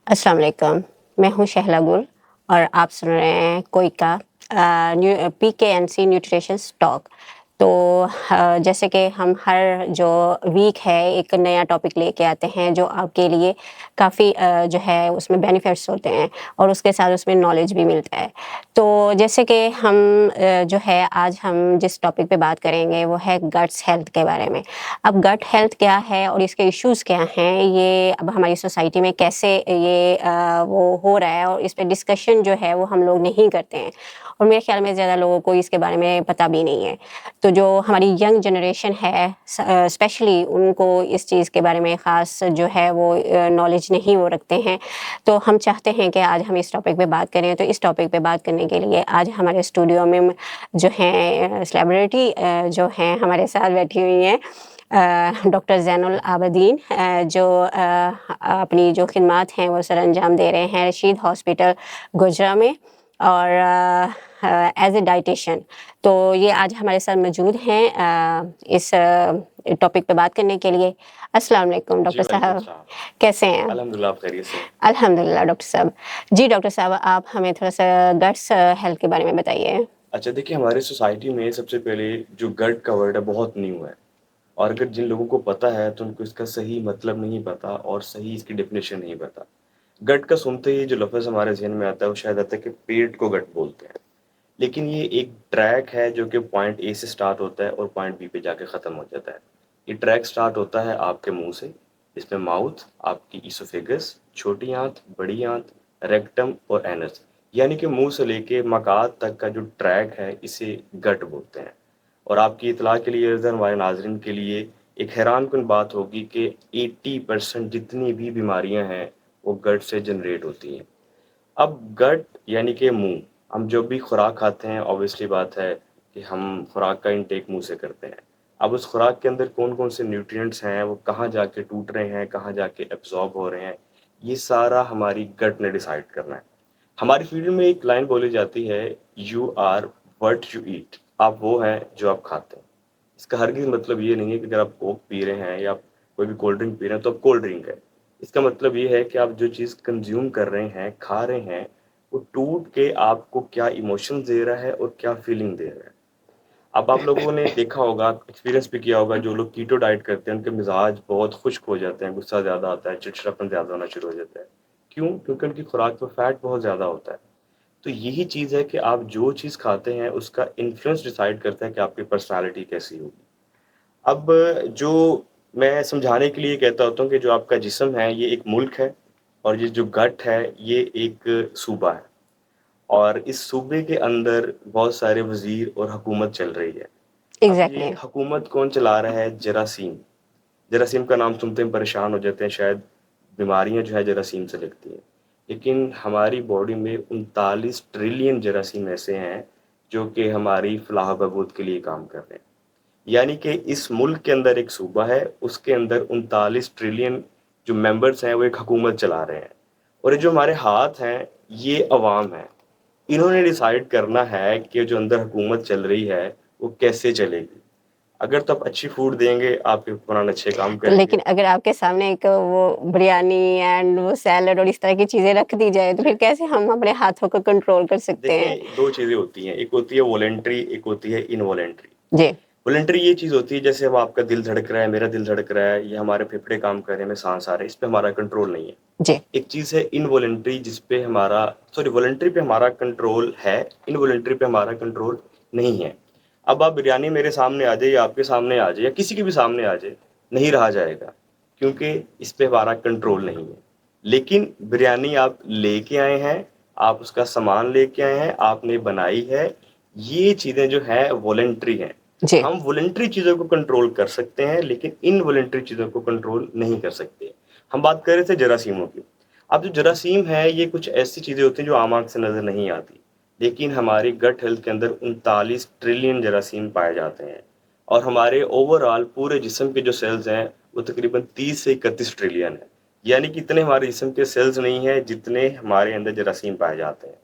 अस्सलाम वालेकुम। मैं हूँ शहला गुल और आप सुन रहे हैं कोइका पीकेएनसी न्यूट्रिशंस टॉक। तो जैसे कि हम हर जो वीक है एक नया टॉपिक लेके आते हैं जो आपके लिए काफ़ी जो है उसमें बेनिफिट्स होते हैं और उसके साथ उसमें नॉलेज भी मिलता है। तो जैसे कि हम जो है आज हम जिस टॉपिक पे बात करेंगे वो है गट्स हेल्थ के बारे में। अब गट हेल्थ क्या है और इसके इश्यूज़ क्या हैं, ये अब हमारी सोसाइटी में कैसे ये वो हो रहा है और इस पे डिस्कशन जो है वो हम लोग नहीं करते हैं और मेरे ख्याल में ज़्यादा लोगों को इसके बारे में पता भी नहीं है। तो जो हमारी यंग जनरेशन है स्पेशली उनको इस चीज़ के बारे में ख़ास जो है वो नॉलेज नहीं वो रखते हैं। तो हम चाहते हैं कि आज हम इस टॉपिक पे बात करें। तो इस टॉपिक पे बात करने के लिए आज हमारे स्टूडियो में जो हैं सेलिब्रिटी जो हैं हमारे साथ बैठी हुई हैं डॉक्टर ज़ैनुल आबदीन जो अपनी जो खिदमात हैं वो सरअंजाम दे रहे हैं रशीद हॉस्पिटल गुजरा में और एज ए डाइटिशियन। तो ये आज हमारे साथ मौजूद हैं इस टॉपिक पे बात करने के लिए। अस्सलाम वालेकुम जी, डॉक्टर वालेकुम साहब, सलाम। कैसे हैं आप? अल्हम्दुलिल्लाह आप खैरियत से हैं? अल्हम्दुलिल्लाह डॉक्टर साहब। जी डॉक्टर साहब, आप हमें थोड़ा-सा गट्स हेल्थ के बारे में बताइए। अच्छा देखिए हमारे सोसाइटी में सबसे पहले जो गट का वर्ड है बहुत न्यू है और अगर जिन लोगों को पता है तो उनको इसका सही मतलब नहीं पता और सही इसकी डेफिनेशन नहीं पता। गट का सुनते ही जो लफ्ज़ हमारे ज़हन में आता है वो शायद आता है कि पेट को गट बोलते हैं। लेकिन ये एक ट्रैक है जो कि पॉइंट ए से स्टार्ट होता है और पॉइंट बी पे जाके ख़त्म हो जाता है। ये ट्रैक स्टार्ट होता है आपके मुँह से, इसमें माउथ, आपकी ईसोफेगस, छोटी आँत, बड़ी आँत, रेक्टम और एनस यानी कि मुँह से लेके मकात तक का जो ट्रैक है इसे गट बोलते हैं। और आपकी इत्तला के लिए इधर हमारे नाज़रीन के लिए एक हैरानकुन बात होगी कि 80% जितनी भी बीमारियाँ हैं वो गट से जनरेट होती हैं। अब गट यानी कि मुँह, हम जब भी खुराक खाते हैं ऑब्वियसली बात है कि हम खुराक का इनटेक मुँह से करते हैं। अब उस खुराक के अंदर कौन-कौन से न्यूट्रिएंट्स हैं, वो कहाँ जाके टूट रहे हैं, कहाँ जाके एब्ज़ॉर्ब हो रहे हैं, ये सारा हमारी गट ने डिसाइड करना है। हमारी फील्ड में एक लाइन बोली जाती है, you are what you eat. आप वो हैं जो आप खाते हैं। इसका हरगिज़ मतलब ये नहीं है कि अगर आप कोक पी रहे हैं या कोई भी कोल्ड ड्रिंक पी रहे हैं तो आप कोल्ड ड्रिंक है। इसका मतलब ये है कि आप जो चीज़ कंज़्यूम कर रहे हैं, खा रहे हैं, वो टूट के आपको क्या इमोशंस दे रहा है और क्या फीलिंग दे रहा है। अब आप लोगों ने देखा होगा, एक्सपीरियंस भी किया होगा, जो लोग कीटो डाइट करते हैं, उनके मिज़ाज बहुत खुश्क हो जाते हैं, गुस्सा ज़्यादा आता है, चिड़चिड़ापन ज़्यादा होना शुरू हो जाता है। क्यों? क्योंकि उनकी खुराक में फैट बहुत ज़्यादा होता है। तो यही चीज़ है कि आप जो चीज़ खाते हैं, उसका इन्फ्लुएंस डिसाइड करता है कि आपकी पर्सनैलिटी कैसी होगी। अब जो मैं समझाने के लिए कहता होता हूँ कि जो आपका जिस्म है, ये एक मुल्क है और ये जो गट है, ये एक सूबा है और इस सूबे के अंदर बहुत सारे वज़ीर और हुकूमत चल रही है। अब ये एग्ज़ैक्टली। हुकूमत कौन चला रहा है? जरासीम। जरासीम का नाम सुनते ही परेशान हो जाते हैं, शायद बीमारियाँ जो है जरासीम से लगती हैं। लेकिन हमारी बॉडी में 39 ट्रिलियन जरासीम ऐसे हैं, जो कि हमारी फलाह व बहबूद के लिए काम कर रहे हैं। यानी कि इस मुल्क के अंदर एक सूबा है, उसके अंदर 39 ट्रिलियन जो मेंबर्स हैं, वो एक हुकूमत चला रहे हैं। और ये जो हमारे हाथ हैं, ये अवाम है। इन्होंने डिसाइड करना है कि जो अंदर हुकूमत चल रही है, वो कैसे चलेगी। अगर तो आप अच्छी फूड देंगे, आपके हुक्मरान अच्छे काम तो करेंगे। लेकिन अगर आपके सामने एक वो बिरयानी एंड वो सैलड और इस तरह की चीज़ें रख दी जाए, तो फिर कैसे हम अपने हाथों को कंट्रोल कर सकते हैं? देखिए, 2 चीज़ें होती हैं, एक होती है वॉलंटरी, एक होती है इनवॉलंटरी। जी, वॉलंटरी ये चीज़ होती है जैसे अब आपका दिल धड़क रहा है, मेरा दिल धड़क रहा है, ये हमारे फेफड़े काम कर रहे हैं, हमें साँस आ रहा है, इस पे हमारा कंट्रोल नहीं है। जी, एक चीज़ है इनवॉलंटरी जिस पे हमारा सॉरी वॉलंटरी पे हमारा कंट्रोल है, इनवॉलंटरी पे हमारा कंट्रोल नहीं है। अब आप बिरयानी मेरे सामने आ जाए या आपके सामने आ जाए या किसी के भी सामने आ जाए, नहीं रहा जाएगा, क्योंकि इस पे हमारा कंट्रोल नहीं है। लेकिन बिरयानी आप लेके आए हैं, आप उसका सामान लेके आए हैं, आपने बनाई है, ये चीज़ें जो हैं वॉलंटरी हैं। जी, हम वॉलंटरी चीज़ों को कंट्रोल कर सकते हैं, लेकिन इनवॉलंटरी चीज़ों को कंट्रोल नहीं कर सकते। हम बात कर रहे थे जरासीमों की। अब जो जरासीम है, ये कुछ ऐसी चीज़ें होती हैं जो आम आँख से नज़र नहीं आती। लेकिन हमारी गट हेल्थ के अंदर 39 ट्रिलियन जरासीम पाए जाते हैं और हमारे ओवरऑल पूरे जिस्म के जो सेल्स हैं, वो तकरीबन 30 से 31 ट्रिलियन है। यानी कि इतने हमारे जिस्म के सेल्स नहीं हैं, जितने हमारे अंदर जरासीम पाए जाते हैं।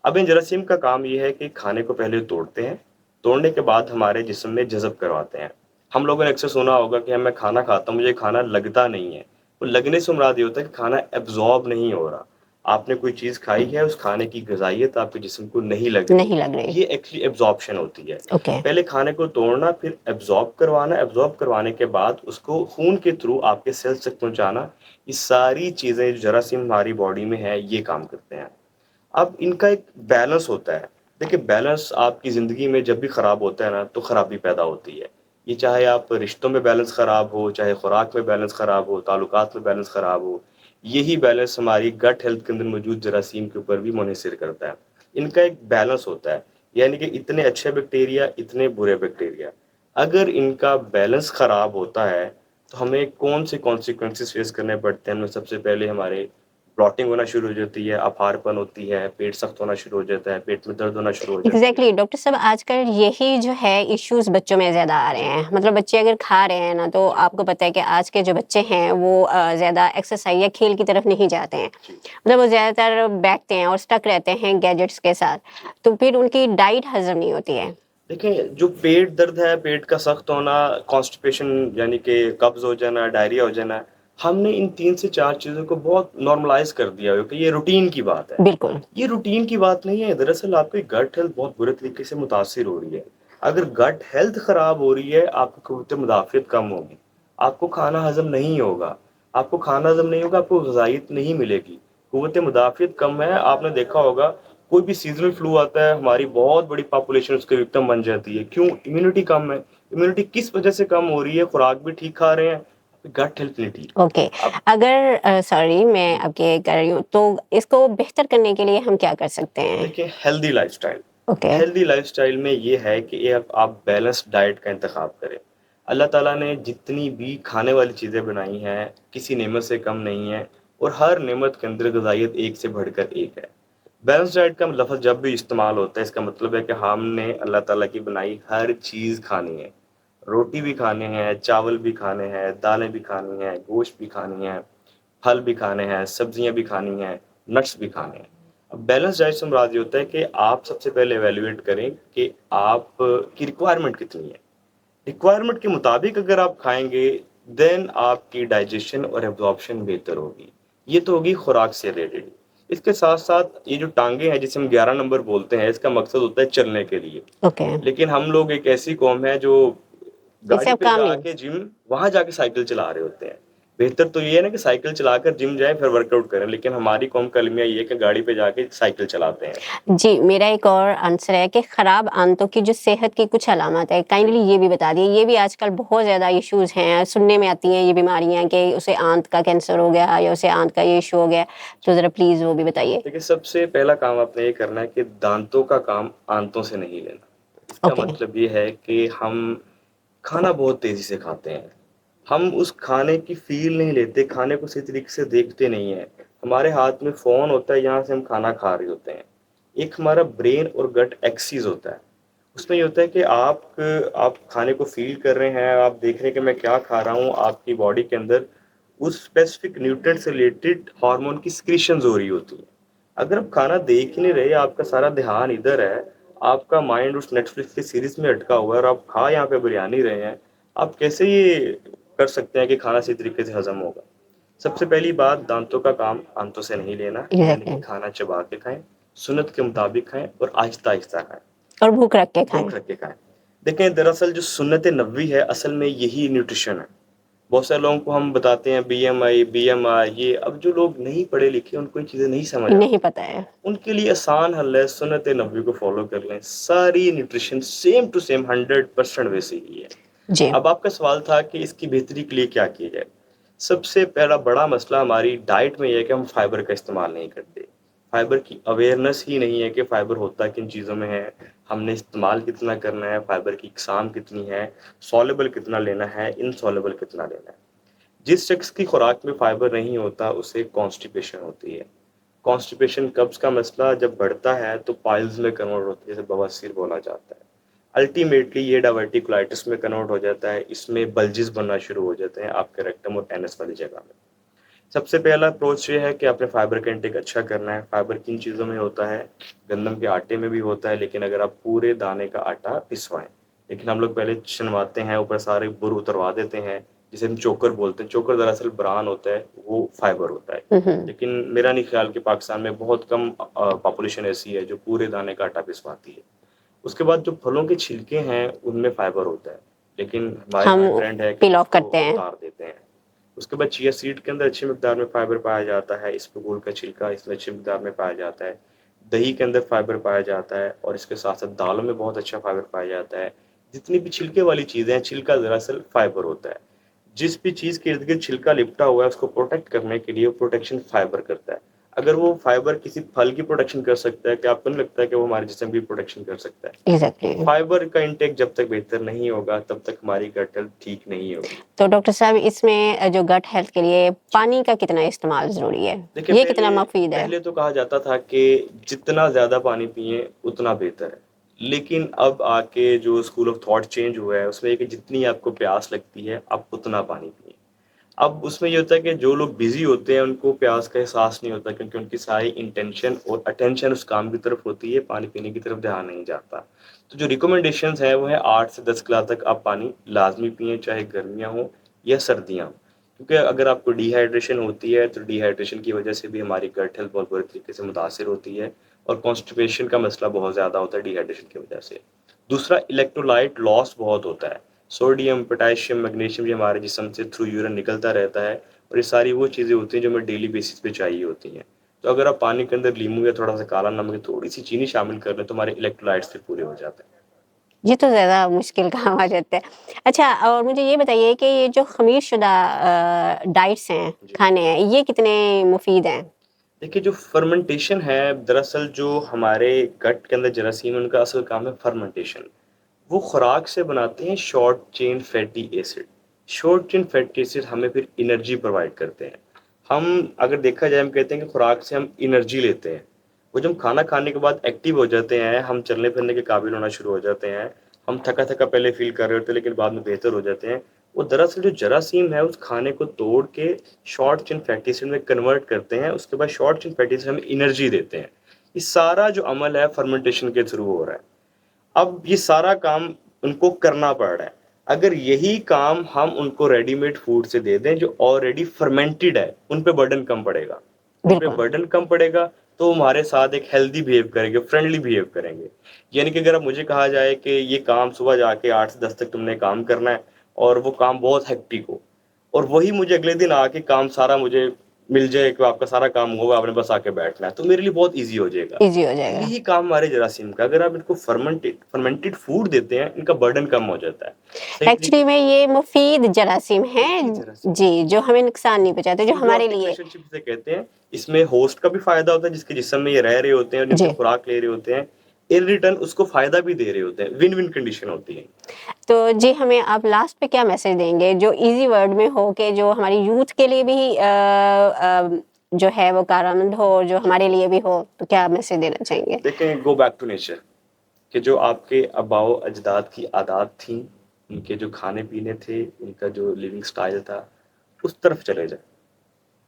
अब इन जरासीम का काम ये है कि खाने को पहले तोड़ते हैं, तोड़ने के बाद हमारे जिस्म में जज़ब करवाते हैं। हम लोगों ने अक्सर सुना होगा कि मैं खाना खाता हूँ, मुझे खाना लगता नहीं है। वो लगने से मुराद ये होता है कि खाना एब्ज़ॉर्ब नहीं हो रहा। आपने कोई चीज़ खाई है, उस खाने की ग़िज़ाइयत आपके जिस्म को नहीं लग रही, नहीं लग रही। ये एक्चुअली एब्ज़ॉर्प्शन होती है। ओके। पहले खाने को तोड़ना, फिर एब्ज़ॉर्ब करवाने के बाद उसको खून के थ्रू आपके सेल्स तक पहुँचाना, ये सारी चीज़ें जो जरासीम हमारी बॉडी में है, ये काम करते हैं। अब इनका एक बैलेंस होता है। देखिए बैलेंस आपकी ज़िंदगी में जब भी ख़राब होता है ना, तो ख़राबी पैदा होती है। ये चाहे आप रिश्तों में बैलेंस ख़राब हो, चाहे खुराक में बैलेंस ख़राब हो, ताल्लुकात में बैलेंस ख़राब हो, यही बैलेंस हमारी गट हेल्थ के अंदर मौजूद जरासीम के ऊपर भी मुनहसिर करता है। इनका एक बैलेंस होता है, यानी कि इतने अच्छे बैक्टीरिया, इतने बुरे बैक्टीरिया। अगर इनका बैलेंस ख़राब होता है, तो हमें कौन-से कॉन्सिक्वेंसेस फ़ेस करने पड़ते हैं। हमें सबसे पहले हमारे ब्लॉटिंग होना शुरू हो जाती है, अपारपन होती है, पेट सख्त होना शुरू हो जाता है, पेट में दर्द होना शुरू हो जाती है। एग्जैक्टली डॉक्टर साहब, आजकल यही जो है इश्यूज बच्चों में ज्यादा आ रहे हैं। मतलब बच्चे अगर खा रहे हैं ना, तो आपको पता है कि आज के जो बच्चे हैं वो ज्यादा एक्सरसाइज या खेल की तरफ नहीं जाते हैं। जी, मतलब वो ज्यादातर बैठते हैं और स्टक रहते हैं गैजेट्स के साथ, तो फिर उनकी डाइट हजम नहीं होती है। देखिए जो पेट दर्द है, पेट का सख्त होना, कॉन्स्टिपेशन यानी कि कब्ज़ हो जाना, डायरिया हो जाना, हमने इन 3 से 4 चीज़ों को बहुत नॉर्मलाइज़ कर दिया है कि ये रूटीन की बात है। बिल्कुल। ये रूटीन की बात नहीं है, दरअसल आपकी गट हेल्थ बहुत बुरे तरीके से मुतासिर हो रही है। अगर गट हेल्थ खराब हो रही है, आपकी क़ुव्वत मुदाफ़ियत कम होगी, आपको खाना हज़म नहीं होगा, आपको ग़िज़ाइयत नहीं मिलेगी, क़ुव्वत मुदाफ़ियत कम है। आपने देखा होगा कोई भी सीज़नल फ्लू आता है, हमारी बहुत बड़ी पॉपुलेशन उसकी विक्टिम बन जाती है। क्यों? इम्यूनिटी कम है। इम्यूनिटी किस वजह से कम हो रही है? खुराक भी ठीक खा रहे हैं, गट हेल्थ नहीं ठीक। ओके। अब अगर सॉरी मैं जी, आपके कर रही हूँ, तो इसको बेहतर करने के लिए हम क्या कर सकते हैं? देखिए healthy lifestyle. Okay. Healthy lifestyle में ये है कि ये आप बैलेंस्ड डाइट का इंतखाब करें। अल्लाह ताला ने जितनी भी खाने वाली चीज़ें बनाई हैं, किसी नेमत से कम नहीं है और हर नेमत के अंदर ग़िज़ाइयत एक से बढ़कर एक है। बैलेंस डाइट का लफ़्ज़ जब भी इस्तेमाल होता है, इसका मतलब है कि हमने अल्लाह ताला की बनाई हर चीज़ खानी है। रोटी भी खाने हैं, चावल भी खाने हैं, दालें भी खानी हैं, गोश्त भी खानी है, फल भी खाने हैं, सब्जियाँ भी खानी हैं, नट्स भी खाने हैं। अब बैलेंस डाइट से मुराद ये होता है कि आप सबसे पहले इवैल्यूएट करें कि आप की रिक्वायरमेंट कितनी है। रिक्वायरमेंट के मुताबिक अगर आप खाएँगे, देन आपकी डाइजेशन और एब्ज़ॉर्प्शन बेहतर होगी। ये तो होगी खुराक से रिलेटेड। इसके साथ-साथ ये जो टाँगे हैं, जिसे हम 11 नंबर बोलते हैं, इसका मकसद होता है चलने के लिए। ओके। लेकिन हम लोग एक ऐसी कौम है जो इससे गाड़ी आप पे काम नहीं। जाके जिम, वहाँ जाके साइकिल चला रहे होते हैं। बेहतर तो ये है ना कि साइकिल चलाकर जिम जाएँ फिर वर्कआउट करें, लेकिन हमारी कौम का अलमिया ये है कि गाड़ी पे जाके साइकिल चलाते हैं। जी, मेरा एक और आंसर है कि खराब आंतों की जो सेहत की कुछ अलामत है, जी। काइंडली ये भी बता दिए। ये भी आजकल बहुत ज़्यादा इश्यूज़ हैं, सुनने में आती हैं ये बीमारियाँ कि उसे आंत का कैंसर हो गया या उसे आंत का ये इश्यू हो गया, तो ज़रा प्लीज़ वो भी बताइए। देखिए, सबसे पहला काम आपने ये करना है कि दाँतों का काम आंतों से नहीं लेना। इसका ओके। मतलब ये है कि हम खाना बहुत तेज़ी से खाते हैं। हम उस खाने की फ़ील नहीं लेते, खाने को सही तरीके से देखते नहीं हैं। हमारे हाथ में फ़ोन होता है, यहाँ से हम खाना खा रहे होते हैं। एक हमारा ब्रेन और गट एक्सिस होता है। उसमें ये होता है कि आप खाने को फ़ील कर रहे हैं, आप देख रहे हैं कि मैं क्या खा रहा हूँ, आपकी बॉडी के अंदर उस स्पेसिफ़िक न्यूट्रिएंट से रिलेटेड हार्मोन की सिक्रीशंस हो रही होती हैं। अगर आप खाना देख ही नहीं रहे, आपका सारा ध्यान इधर है, आपका माइंड उस नेटफ्लिक्स की सीरीज़ में अटका हुआ है और आप खा यहाँ पे बिरयानी रहे हैं, आप कैसे ये कर सकते हैं कि खाना सही तरीके से हज़म होगा? सबसे पहली बात, दाँतों का काम आंतों से नहीं लेना, यानी कि एग्ज़ैक्टली। खाना चबा के खाएँ, सुन्नत के मुताबिक खाएँ और आहिस्ता-आहिस्ता खाएँ। और भूख रख के खाएँ। भूख रख के खाएँ। देखें दरअसल जो सुन्नत नबवी है, असल में यही न्यूट्रिशन है। बहुत सारे लोगों को हम बताते हैं बीएमआई ये, अब जो लोग नहीं पढ़े लिखे उनको ये चीज़ें नहीं समझ नहीं आती। पता है। उनके लिए आसान हल है, सुन्नत नबवी को फ़ॉलो कर लें। सारी न्यूट्रिशन सेम टू सेम 100% वैसे ही है। जी। अब आपका सवाल था कि इसकी बेहतरी के लिए क्या किया जाए? सबसे पहला बड़ा मसला हमारी डाइट में ये है कि हम फाइबर का इस्तेमाल नहीं करते। फाइबर की अवेयरनेस ही नहीं है कि फाइबर होता किन चीज़ों में है, हमने इस्तेमाल कितना करना है, फाइबर की इकसाम कितनी है, सॉल्युबल कितना लेना है, इनसॉल्युबल कितना लेना है। जिस शख्स की खुराक में फाइबर नहीं होता, उसे कॉन्स्टिपेशन होती है। कॉन्स्टिपेशन कब्ज़ का मसला जब बढ़ता है तो पाइल्स में कन्वर्ट होती है, जिसे बवासीर बोला जाता है। अल्टीमेटली ये डायवर्टिकुलाइटिस में कन्वर्ट हो जाता है, इसमें बल्जेस बनना शुरू हो जाते हैं आपके रेक्टम और एनस वाली जगह में। सबसे पहला अप्रोच ये है कि आपने फाइबर का इंटेक अच्छा करना है। फाइबर किन चीज़ों में होता है? गंदम के आटे में भी होता है, लेकिन अगर आप पूरे दाने का आटा पिसवाएँ। लेकिन हम लोग पहले छिलवाते हैं, ऊपर सारे बुर उतरवा देते हैं, जिसे हम चोकर बोलते हैं। चोकर दरअसल ब्रान होता है, वो फाइबर होता है। लेकिन मेरा नहीं ख्याल कि पाकिस्तान में बहुत कम पॉपुलेशन ऐसी है जो पूरे दाने का आटा पिसवाती है। उसके बाद जो फलों के छिलके हैं उनमें फाइबर होता है, लेकिन हमारे हम यहाँ ट्रेंड है कि पील ऑफ उसको करते हैं। उतार देते हैं। उसके बाद चिया सीड के अंदर अच्छी मिकदार में फाइबर पाया जाता है, इसबगोल का छिलका इसमें अच्छी मिकदार में पाया जाता है, दही के अंदर फाइबर पाया जाता है, और इसके साथ साथ दालों में बहुत अच्छा फाइबर पाया जाता है। जितनी भी छिलके वाली चीज़ें हैं, छिलका दरअसल फाइबर होता है। जिस भी चीज़ के इर्द गिर्द छिलका लिपटा हुआ है उसको प्रोटेक्ट करने के लिए वो प्रोटेक्शन फाइबर करता है। अगर वो फाइबर किसी फल की प्रोटेक्शन कर सकता है, क्या आपको नहीं लगता है कि वो हमारे जिस्म की प्रोटेक्शन कर सकता है? तो एग्जैक्टली। फाइबर का इंटेक जब तक बेहतर नहीं होगा तब तक हमारी गट हेल्थ ठीक नहीं होगी। तो डॉक्टर साहब, इसमें जो गट हेल्थ के लिए पानी का कितना इस्तेमाल ज़रूरी है? देखिए, ये कितना पहले मुफीद है? पहले तो कहा जाता था कि जितना ज़्यादा पानी पिएँ उतना बेहतर है। लेकिन अब आके जो स्कूल ऑफ थॉट चेंज हुआ है उसमें ये कि जितनी आपको प्यास लगती है आप उतना पानी पिएँ। अब उसमें ये होता है कि जो लोग बिज़ी होते हैं उनको प्यास का एहसास नहीं होता, क्योंकि उनकी सारी इंटेंशन और अटेंशन उस काम की तरफ होती है, पानी पीने की तरफ ध्यान नहीं जाता। तो जो रिकमेंडेशंस हैं वो है 8 से 10 गिलास तक आप पानी लाज़मी पिएँ, चाहे गर्मियाँ हों या सर्दियाँ हों। क्योंकि अगर आपको डिहाइड्रेशन होती है तो डिहाइड्रेशन की वजह से भी हमारी गट हेल्थ बहुत बुरे तरीके से मुतासिर होती है, और कॉन्स्टिपेशन का मसला बहुत ज़्यादा होता है डिहाइड्रेशन की वजह से। दूसरा, इलेक्ट्रोलाइट लॉस बहुत होता है। सोडियम, पोटेशियम, मैग्नीशियम ये हमारे जिस्म से थ्रू यूरिन निकलता रहता है, और ये सारी वो चीज़ें होती हैं जो हमें डेली बेसिस पे चाहिए होती हैं। तो अगर आप पानी के अंदर लींबू या थोड़ा-सा काला नमक या थोड़ी-सी चीनी शामिल कर लें तो हमारे इलेक्ट्रोलाइट्स भी पूरे हो जाते हैं। ये तो ज़्यादा मुश्किल काम आ जाता है। अच्छा, और मुझे ये बताइए कि ये जो ख़मीर-शुदा डाइट्स हैं, जी। खाने हैं, ये कितने मुफ़ीद हैं? देखिए, जो फर्मेंटेशन है दरअसल जो हमारे गट के अंदर जरासीम है उनका असल काम है फर्मेंटेशन। वो खुराक से बनाते हैं short chain fatty acid. Short chain fatty acid हमें फिर एनर्जी प्रोवाइड करते हैं। हम अगर देखा जाए हम कहते हैं कि खुराक से हम एनर्जी लेते हैं। वो जब हम खाना खाने के बाद एक्टिव हो जाते हैं, हम चलने फिरने के काबिल होना शुरू हो जाते हैं, हम थका-थका पहले फ़ील कर रहे होते हैं लेकिन बाद में बेहतर हो जाते हैं। वो दरअसल जो जरासीम है उस खाने को तोड़ के शॉर्ट चेन फैटी एसिड में कन्वर्ट करते हैं, उसके बाद शॉर्ट चेन फैटी एसिड हमें एनर्जी देते हैं। ये सारा जो अमल है फर्मेंटेशन के थ्रू हो रहा है। अब ये सारा काम उनको करना पड़ रहा है। अगर यही काम हम उनको रेडीमेड फूड से दे दें जो ऑलरेडी फर्मेंटेड है, उन पे बर्डन कम पड़ेगा। उन पे बिल्कुल। बर्डन कम पड़ेगा तो वो हमारे साथ एक हेल्दी बिहेव करेंगे, फ्रेंडली बिहेव करेंगे। यानी कि अगर अब मुझे कहा जाए कि ये काम सुबह जाके 8 से 10 तक तुमने काम करना है, और वो काम बहुत हेक्टिक हो, और वही मुझे अगले दिन आके काम सारा मुझे मिल जाए कि आपका सारा काम होगा, आपने बस आके बैठना है, तो मेरे लिए बहुत ईज़ी हो जाएगा। ईज़ी हो तो जाएगा। यही काम हमारे जरासीम का, अगर आप इनको फर्मेंटेड फूड देते हैं, इनका बर्डन कम हो जाता है। सही एक्चुअली तरीके में ये मुफ़ीद जरासीम हैं, मुफ़ीद जरासीम है। जी, जो हमें नुकसान नहीं पहुँचाते, जो हमारे सिम्बियोटिक लिए। रिलेशनशिप जिसे कहते हैं, इसमें होस्ट का भी फ़ायदा होता है जिसके जिस्म में ये रह रहे होते हैं और जिनसे जी। खुराक ले रहे होते हैं, इन रिटर्न उसको फ़ायदा भी दे रहे होते हैं, विन-विन कंडीशन होती है। तो जी, हमें आप लास्ट पे क्या मैसेज देंगे जो ईज़ी वर्ड में हो, कि जो हमारी यूथ के लिए भी जो है वो कारआमद हो, और जो हमारे लिए भी हो, तो क्या मैसेज देना चाहेंगे? देखें, गो बैक टू नेचर, कि जो आपके आबाओ अजदाद की आदत थी, उनके जो खाने-पीने थे, उनका जो लिविंग स्टाइल था, उस तरफ चले जाएँ।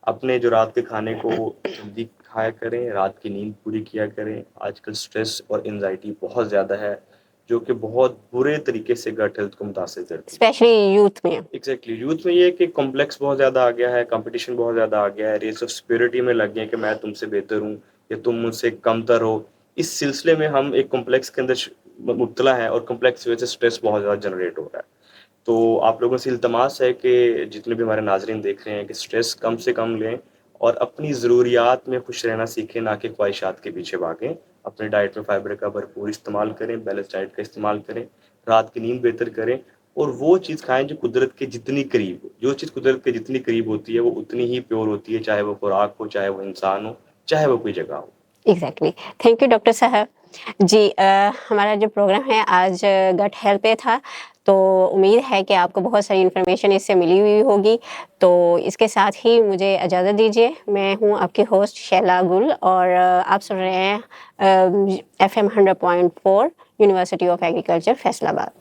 अपने जो रात के खाने को जल्दी खाया करें, रात की नींद पूरी किया करें। आजकल स्ट्रेस और एंग्ज़ायटी बहुत ज़्यादा है, जो कि बहुत बुरे तरीके से गट हेल्थ को मुतासिर करती है। स्पेशली यूथ में। एग्ज़ैक्टली, यूथ में ये है कि कॉम्प्लेक्स बहुत ज़्यादा आ गया है, कॉम्पिटिशन बहुत ज़्यादा आ गया है, रेस ऑफ सुपीरियरिटी में लग गए हैं कि मैं तुमसे बेहतर हूँ या तुम मुझसे कमतर हो। इस सिलसिले में हम एक कॉम्प्लेक्स के अंदर मुब्तला हैं, और कॉम्प्लेक्स की वजह से स्ट्रेस बहुत ज़्यादा जनरेट हो रहा है। तो आप लोगों से इल्तमास है कि जितने भी हमारे नाज़रीन देख रहे हैं कि स्ट्रेस कम से कम लें, और अपनी ज़रूरियात में खुश रहना सीखें, ना कि ख्वाहिशात के पीछे भागें। अपनी डाइट में फाइबर का भरपूर इस्तेमाल करें, बैलेंस डाइट का इस्तेमाल करें, रात की नींद बेहतर करें, और वो चीज़ खाएँ जो कुदरत के जितनी करीब हो। जो चीज़ कुदरत के जितनी करीब होती है वो उतनी ही प्योर होती है, चाहे वो खुराक हो, चाहे वो इंसान हो, चाहे वो कोई जगह हो। एग्जैक्टली। थैंक यू डॉक्टर साहब। जी, हमारा जो प्रोग्राम है आज गट हेल्थ पे था, तो उम्मीद है कि आपको बहुत सारी इन्फॉर्मेशन इससे मिली हुई होगी। तो इसके साथ ही मुझे इजाज़त दीजिए। मैं हूँ आपकी होस्ट शैला गुल, और आप सुन रहे हैं FM 100.4 university of agriculture Faisalabad.